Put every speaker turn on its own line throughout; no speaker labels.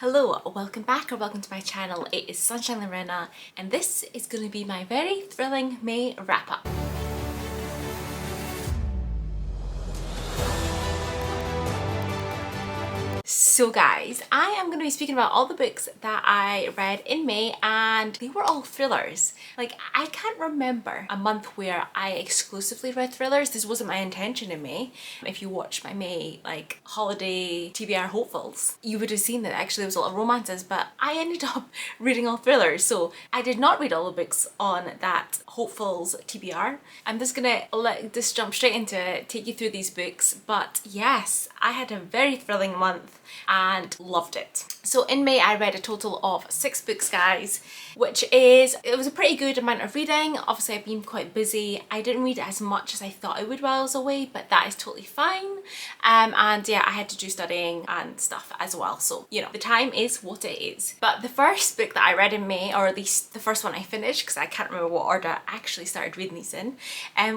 Hello, welcome back or welcome to my channel. It is Sunshine Lorena and this is going to be my very thrilling May wrap up. So guys, I am going to be speaking about all the books that I read in May and they were all thrillers. Like, I can't remember a month where I exclusively read thrillers. This wasn't my intention in May. If you watched my May like holiday TBR hopefuls, you would have seen that actually there was a lot of romances, but I ended up reading all thrillers. So I did not read all the books on that hopefuls TBR. I'm just gonna just jump straight into it, take you through these books. But yes, I had a very thrilling month and loved it. So in May I read a total of 6 books, guys, which it was a pretty good amount of reading. Obviously I've been quite busy. I didn't read as much as I thought I would while I was away, but that is totally fine. And yeah, I had to do studying and stuff as well. So, you know, the time is what it is. But the first book that I read in May, or at least the first one I finished, because I can't remember what order I actually started reading these in,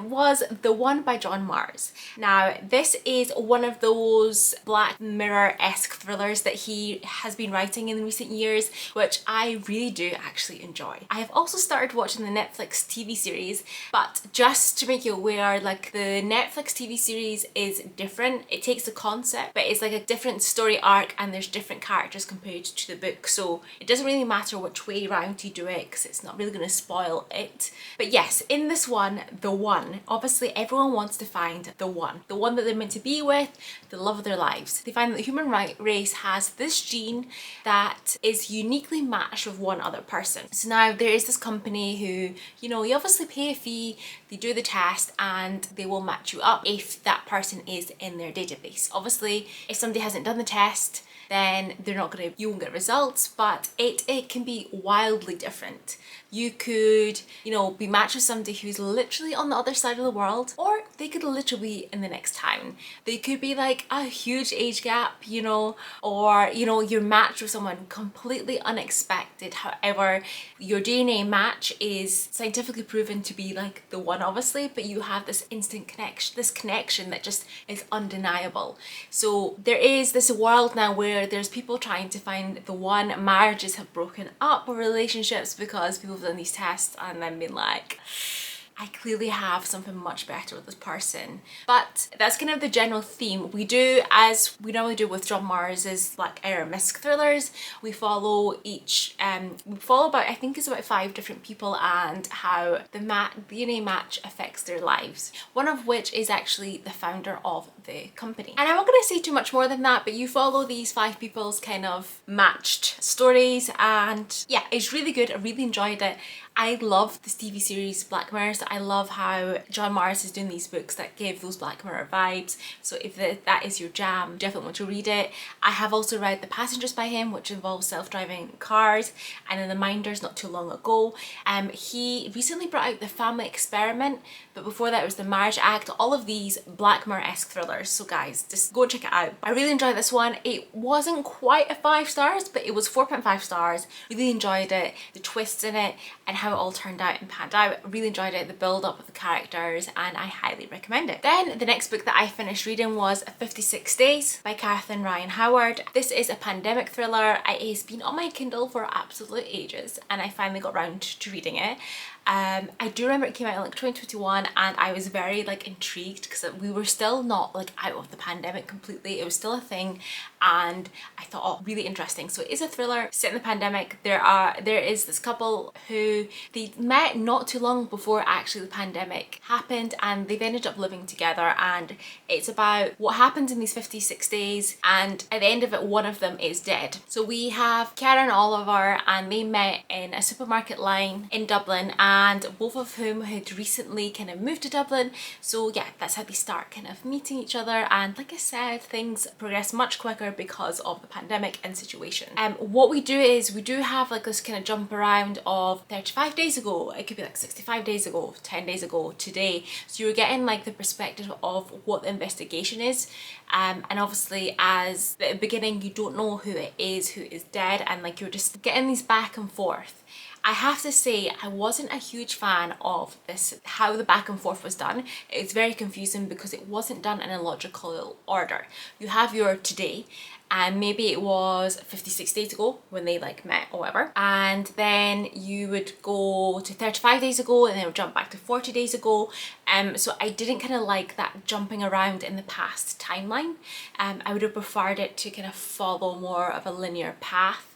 was The One by John Mars. Now, this is one of those Black Mirror-esque thrillers that he has been writing in recent years, which I really do actually enjoy. I have also started watching the Netflix TV series, but just to make you aware, like, the Netflix TV series is different. It takes the concept, but it's like a different story arc and there's different characters compared to the book, so it doesn't really matter which way around you do it because it's not really going to spoil it. But yes, in this one, the one, obviously everyone wants to find the one that they're meant to be with, the love of their lives. They find that the human race has this gene that is uniquely matched with one other person. So now there is this company who, you know, you obviously pay a fee, they do the test and they will match you up if that person is in their database. Obviously, if somebody hasn't done the test, then you won't get results, but it can be wildly different. You could, you know, be matched with somebody who's literally on the other side of the world, or they could literally be in the next town. They could be like a huge age gap, you know, or, you know, you're matched with someone completely unexpected. However, your DNA match is scientifically proven to be like the one, obviously, but you have this instant connection that just is undeniable. So there is this world now where there's people trying to find the one. Marriages have broken up, or relationships, because people have done these tests and then been like, I clearly have something much better with this person. But that's kind of the general theme. We do, as we normally do with John Mars's Black Mirror-esque thrillers, we follow about, I think it's about 5 different people and how the DNA match affects their lives. One of which is actually the founder of the company. And I'm not going to say too much more than that, but you follow these 5 people's kind of matched stories, and yeah, it's really good. I really enjoyed it. I love this TV series Black Mirror, so I love how John Mars is doing these books that give those Black Mirror vibes. So if that is your jam, definitely want to read it. I have also read The Passengers by him, which involves self-driving cars, and then The Minders not too long ago. He recently brought out The Family Experiment, but before that it was The Marriage Act. All of these Black Mirror-esque thrillers, so guys, just go and check it out. I really enjoyed this one. It wasn't quite a 5 stars, but it was 4.5 stars. Really enjoyed it, the twists in it, and how it all turned out and panned out. Really enjoyed it, the build up of the characters, and I highly recommend it. Then the next book that I finished reading was 56 Days by Catherine Ryan Howard. This is a pandemic thriller. It has been on my Kindle for absolute ages and I finally got around to reading it. I do remember it came out in like 2021 and I was very like intrigued because we were still not like out of the pandemic completely. It was still a thing and I thought, oh, really interesting. So it is a thriller set in the pandemic. There is this couple who they met not too long before actually the pandemic happened, and they've ended up living together, and it's about what happens in these 56 days, and at the end of it one of them is dead. So we have Karen and Oliver, and they met in a supermarket line in Dublin, and both of whom had recently kind of moved to Dublin. So yeah, that's how they start kind of meeting each other, and like I said, things progress much quicker because of the pandemic and situation. What we do is we do have like this kind of jump around of 35 days ago, it could be like 65 days ago, 10 days ago, today. So you're getting like the perspective of what the investigation is, and obviously as the beginning you don't know who it is who is dead, and like you're just getting these back and forth. I have to say I wasn't a huge fan of this, how the back and forth was done. It's very confusing because it wasn't done in a logical order. You have your today, and maybe it was 56 days ago when they like met or whatever, and then you would go to 35 days ago and then it would jump back to 40 days ago. So I didn't kind of like that jumping around in the past timeline. I would have preferred it to kind of follow more of a linear path.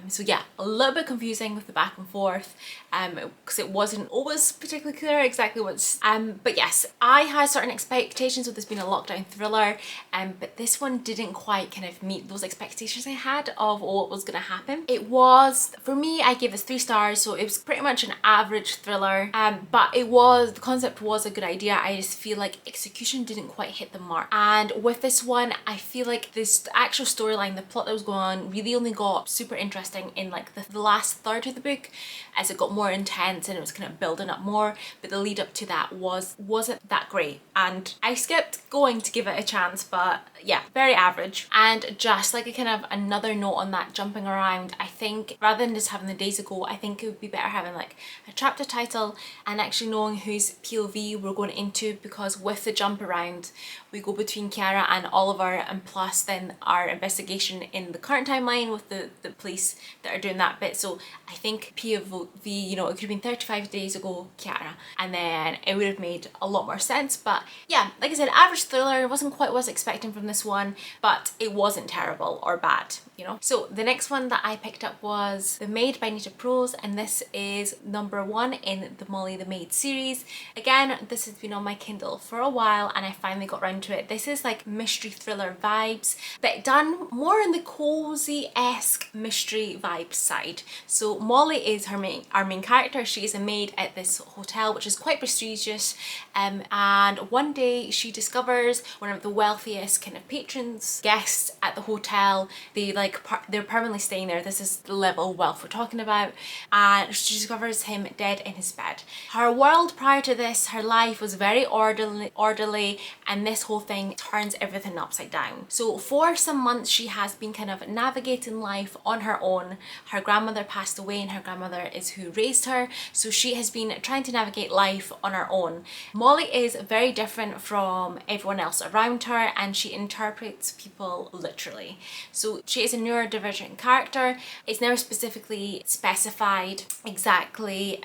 So yeah, a little bit confusing with the back and forth, because it wasn't always particularly clear exactly what's, but yes, I had certain expectations with this being a lockdown thriller, but this one didn't quite kind of meet those expectations I had of what was going to happen. It was, for me, I gave this 3 stars, so it was pretty much an average thriller, but the concept was a good idea. I just feel like execution didn't quite hit the mark. And with this one, I feel like this actual storyline, the plot that was going on, really only got super interesting in like the last third of the book, as it got more intense and it was kind of building up more, but the lead up to that wasn't that great, and I skipped going to give it a chance. But yeah, very average. And just like a kind of another note on that jumping around, I think rather than just having the days ago, I think it would be better having like a chapter title and actually knowing whose POV we're going into, because with the jump around we go between Kiara and Oliver, and plus then our investigation in the current timeline with the police that are doing that bit. So I think POV, you know, it could have been 35 days ago Kiara, and then it would have made a lot more sense. But yeah, like I said, average thriller. It wasn't quite what I was expecting from this one, but it wasn't terrible or bad, you know. So the next one that I picked up was The Maid by Nita Prose, and this is number 1 in the Molly the Maid series. Again, this has been on my Kindle for a while and I finally got around to it. This is like mystery thriller vibes, but done more in the cozy-esque mystery vibe side. So Molly is our main character. She is a maid at this hotel, which is quite prestigious, and one day she discovers one of the wealthiest kind of patrons, guests at the hotel. They're permanently staying there. This is the level of wealth we're talking about, and she discovers him dead in his bed. Her world prior to this, her life was very orderly, and this whole thing turns everything upside down. So for some months she has been kind of navigating life on her own. Her grandmother passed away and her grandmother is who raised her, so she has been trying to navigate life on her own. Molly is very different from everyone else around her, and she interprets people literally. So she is a neurodivergent character. It's never specifically specified exactly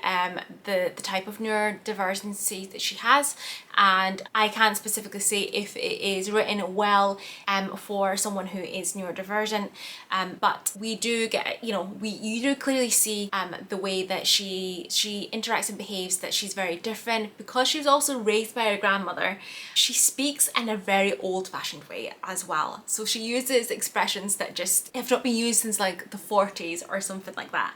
the type of neurodivergency that she has, and I can't specifically say if it is written well for someone who is neurodivergent, but we do get, you know, you do clearly see the way that she interacts and behaves, that she's very different because she was also raised by her grandmother. She speaks in a very old-fashioned way as well, so she uses expressions that just have not been used since like the 40s or something like that.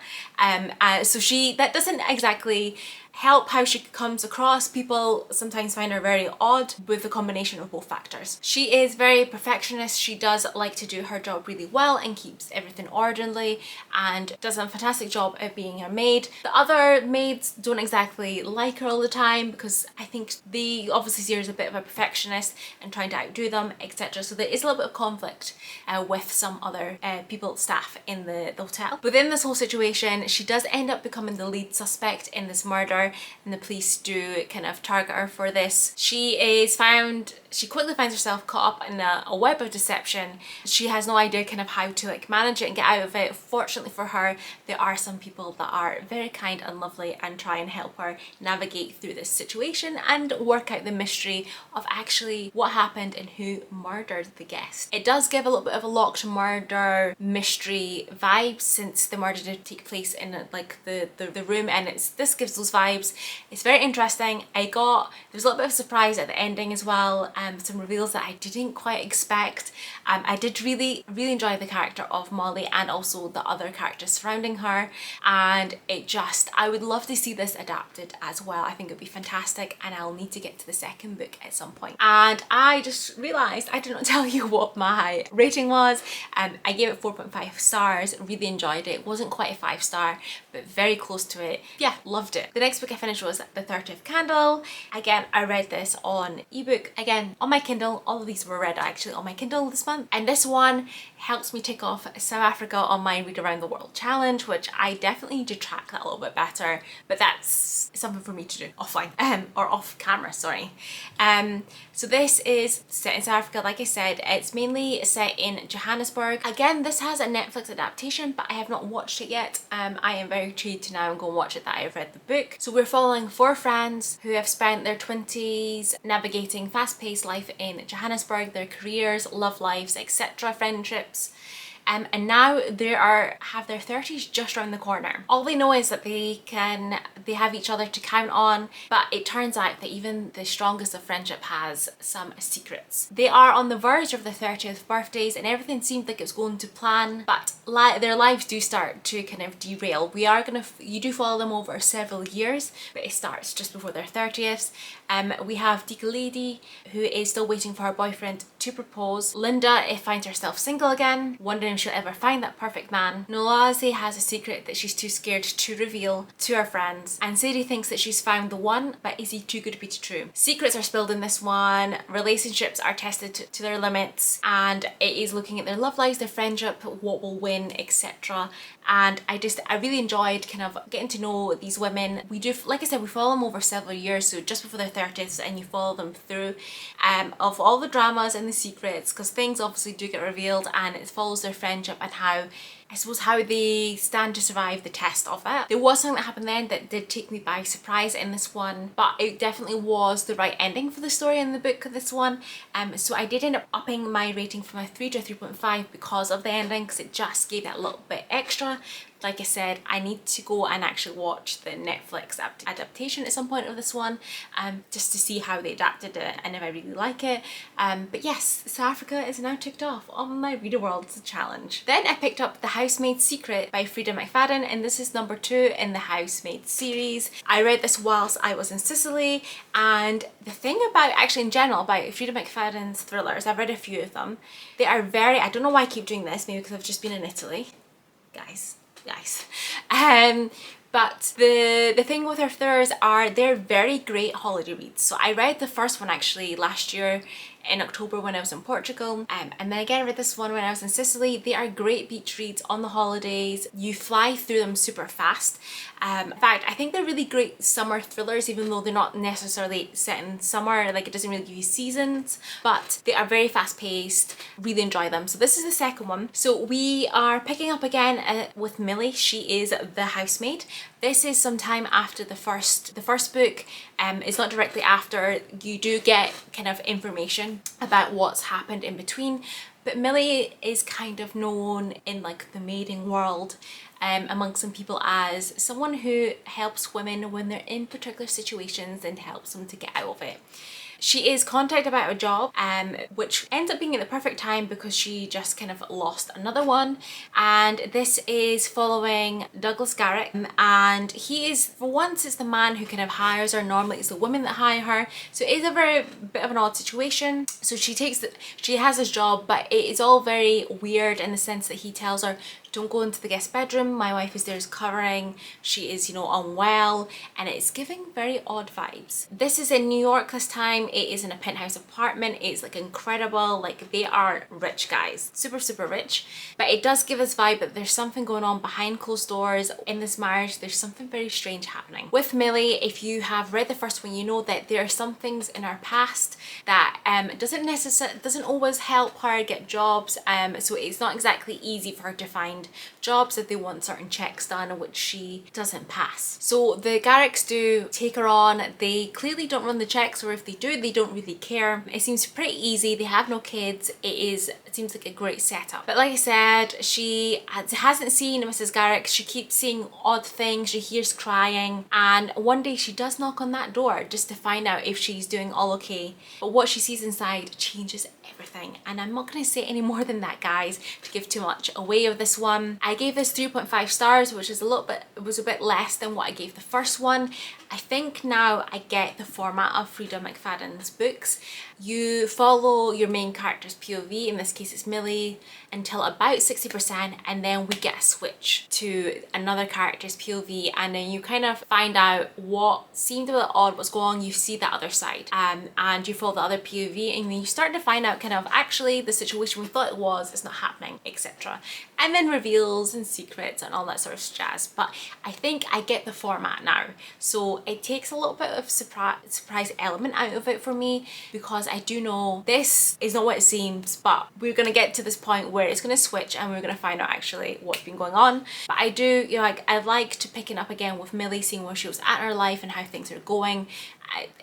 So that doesn't exactly help how she comes across. People sometimes find her very odd with the combination of both factors. She is very perfectionist. She does like to do her job really well and keeps everything orderly and does a fantastic job at being her maid. The other maids don't exactly like her all the time because I think they obviously see her as a bit of a perfectionist and trying to outdo them, etc. So there is a little bit of conflict with some other staff in the hotel. Within this whole situation, she does end up becoming the lead suspect in this murder, and the police do kind of target her for this. She quickly finds herself caught up in a web of deception. She has no idea kind of how to like manage it and get out of it. Fortunately for her, there are some people that are very kind and lovely and try and help her navigate through this situation and work out the mystery of actually what happened and who murdered the guest. It does give a little bit of a locked murder mystery vibe, since the murder did take place in like the room, and this gives those vibes. It's very interesting. There was a little bit of surprise at the ending as well, some reveals that I didn't quite expect. I did really enjoy the character of Molly and also the other characters surrounding her, and I would love to see this adapted as well. I think it would be fantastic, and I'll need to get to the second book at some point. And I just realised I did not tell you what my rating was. I gave it 4.5 stars, really enjoyed it. It wasn't quite a 5-star, but very close to it. Yeah, loved it. The next book I finished was The 30th Candle. Again, I read this on ebook. Again, on my Kindle. All of these were read actually on my Kindle this month. And this one helps me tick off South Africa on my Read Around the World challenge, which I definitely need to track that a little bit better, but that's something for me to do offline, or off camera, sorry. So this is set in South Africa, like I said. It's mainly set in Johannesburg. Again, this has a Netflix adaptation, but I have not watched it yet. I am very intrigued to now go and watch it that I've read the book. So we're following 4 friends who have spent their 20s navigating fast-paced life in Johannesburg, their careers, love lives, etc., friendships. And now they have their 30s just around the corner. All they know is that they have each other to count on, but it turns out that even the strongest of friendship has some secrets. They are on the verge of their 30th birthdays and everything seemed like it was going to plan, but their lives do start to kind of derail. You do follow them over several years, but it starts just before their 30th. We have Dika Lady, who is still waiting for her boyfriend to propose. Linda finds herself single again, wondering if she'll ever find that perfect man. Nolaze has a secret that she's too scared to reveal to her friends. And Sadie thinks that she's found the one, but is he too good to be true? Secrets are spilled in this one, relationships are tested to their limits, and it is looking at their love lives, their friendship, what will win, etc. And I really enjoyed kind of getting to know these women. We do, like I said, we follow them over several years, so just before their 30th, and you follow them through of all the dramas and the secrets, because things obviously do get revealed, and it follows their friendship and how they stand to survive the test of it. There was something that happened then that did take me by surprise in this one, but it definitely was the right ending for the story in the book of this one. So I did end up upping my rating from a 3 to a 3.5 because of the ending, because it just gave that little bit extra. Like I said, I need to go and actually watch the Netflix adaptation at some point of this one, just to see how they adapted it and if I really like it. But yes, South Africa is now ticked off on my Read a World challenge. Then I picked up The Housemaid's Secret by Frida McFadden, and this is number 2 in the Housemaid series. I read this whilst I was in Sicily, and the thing about, actually in general, about Frida McFadden's thrillers, I've read a few of them, they are very, I don't know why I keep doing this, maybe because I've just been in Italy. Guys. But the thing with her thrillers are they're very great holiday reads. So I read the first one actually last year in October when I was in Portugal, and then again I read this one when I was in Sicily. They are great beach reads on the holidays. You fly through them super fast. In fact, I think they're really great summer thrillers, even though they're not necessarily set in summer, like it doesn't really give you seasons, but they are very fast paced. Really enjoy them. So this is the second one. So we are picking up again with Millie. She is the housemaid. This is sometime after the first book. It's not directly after. You do get kind of information about what's happened in between, but Millie is kind of known in like the maiding world amongst some people as someone who helps women when they're in particular situations and helps them to get out of it. She is contacted about a job, which ends up being at the perfect time because she just kind of lost another one. And this is following Douglas Garrick, and he is, for once, it's the man who kind of hires her. Normally it's the women that hire her. So it is a very bit of an odd situation. So she has this job, but it is all very weird in the sense that he tells her, don't go into the guest bedroom, my wife is there covering, she is, you know, unwell, and it's giving very odd vibes. This is in New York this time. It is in a penthouse apartment. It's like incredible, like they are rich guys, super rich, but it does give us vibe that there's something going on behind closed doors in this marriage. There's something very strange happening. With Millie, if you have read the first one, you know that there are some things in her past that doesn't always help her get jobs, so it's not exactly easy for her to find jobs if they want certain checks done, which she doesn't pass. So the Garricks do take her on. They clearly don't run the checks, or if they do, they don't really care. It seems pretty easy. They have no kids. It seems like a great setup. But like I said, she hasn't seen Mrs. Garrick. She keeps seeing odd things. She hears crying, and one day she does knock on that door just to find out if she's doing all okay. But what she sees inside changes everything, and I'm not going to say any more than that, guys, to give too much away of this one. I gave this 3.5 stars, which is a bit less than what I gave the first one. I think now I get the format of Frida McFadden's books. You follow your main character's POV, in this case it's Millie, until about 60%, and then we get a switch to another character's POV, and then you kind of find out what seemed a bit odd, what's going on. You see the other side, and you follow the other POV, and then you start to find out kind of actually the situation we thought it was is not happening, etc. And then reveals and secrets and all that sort of jazz. But I think I get the format now, so it takes a little bit of surprise element out of it for me, because I do know this is not what it seems, but we're gonna get to this point where it's gonna switch and we're gonna find out actually what's been going on. But I do, you know, like I like to pick it up again with Millie, seeing where she was at in her life and how things are going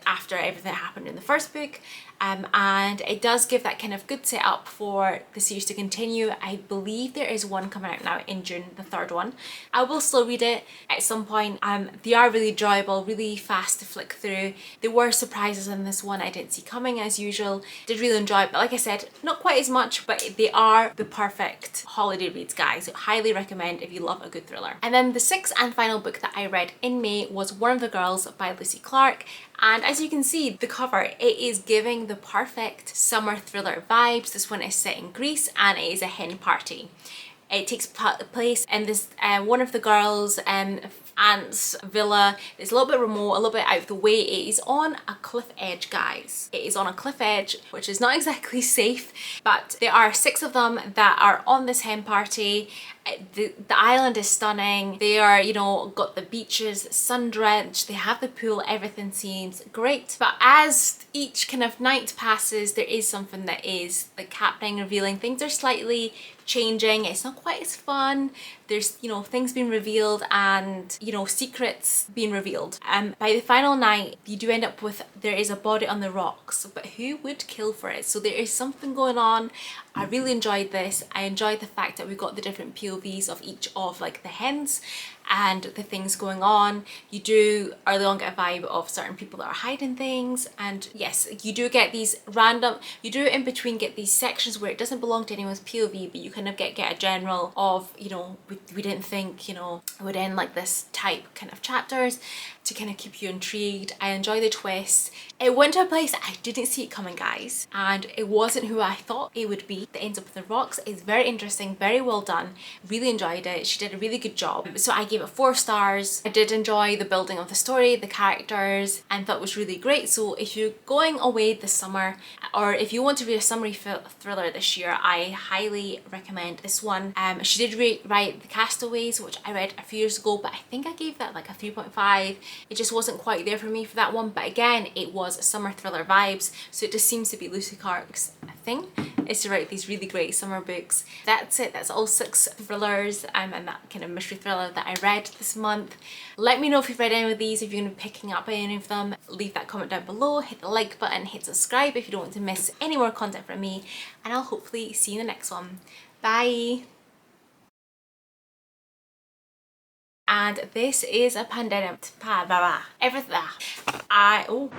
after everything that happened in the first book. And it does give that kind of good setup for the series to continue. I believe there is one coming out now in June, the third one. I will slow read it at some point. They are really enjoyable, really fast to flick through. There were surprises in this one I didn't see coming as usual. Did really enjoy it, but like I said, not quite as much, but they are the perfect holiday reads, guys. So highly recommend if you love a good thriller. And then the sixth and final book that I read in May was One of the Girls by Lucy Clark. And as you can see, the cover, it is giving the perfect summer thriller vibes. This one is set in Greece and it is a hen party. It takes place in this one of the girls' aunt's villa. It's a little bit remote, a little bit out of the way. It is on a cliff edge, guys. It is on a cliff edge, which is not exactly safe, but there are 6 of them that are on this hen party. The island is stunning. They are, you know, got the beaches sun-drenched, they have the pool, everything seems great. But as each kind of night passes, there is something that is like happening, revealing. Things are slightly changing. It's not quite as fun. There's, you know, things being revealed and, you know, secrets being revealed. By the final night, you do end up with, there is a body on the rocks, but who would kill for it? So there is something going on. I really enjoyed this. I enjoyed the fact that we got the different POVs of each of like the hens and the things going on. You do early on get a vibe of certain people that are hiding things, and yes, you do get these random, you do in between get these sections where it doesn't belong to anyone's POV, but you kind of get a general of, you know, we didn't think, you know, it would end like this type kind of chapters to kind of keep you intrigued. I enjoy the twist. It went to a place I didn't see it coming, guys, and it wasn't who I thought it would be. That ends up with the rocks. It's very interesting, very well done. Really enjoyed it. She did a really good job. So I gave it 4 stars. I did enjoy the building of the story, the characters, and thought it was really great. So if you're going away this summer, or if you want to read a summery thriller this year, I highly recommend this one. She did write The Castaways, which I read a few years ago, but I think I gave that like a 3.5. It just wasn't quite there for me for that one, but again, it was summer thriller vibes, so it just seems to be Lucy Clark's thing, is to write these really great summer books. That's it. That's all 6 thrillers and that kind of mystery thriller that I read this month. Let me know if you've read any of these, if you're going to be picking up any of them. Leave that comment down below, hit the like button, hit subscribe if you don't want to miss any more content from me, and I'll hopefully see you in the next one. Bye! And this is a pandemic. Everything. Oh.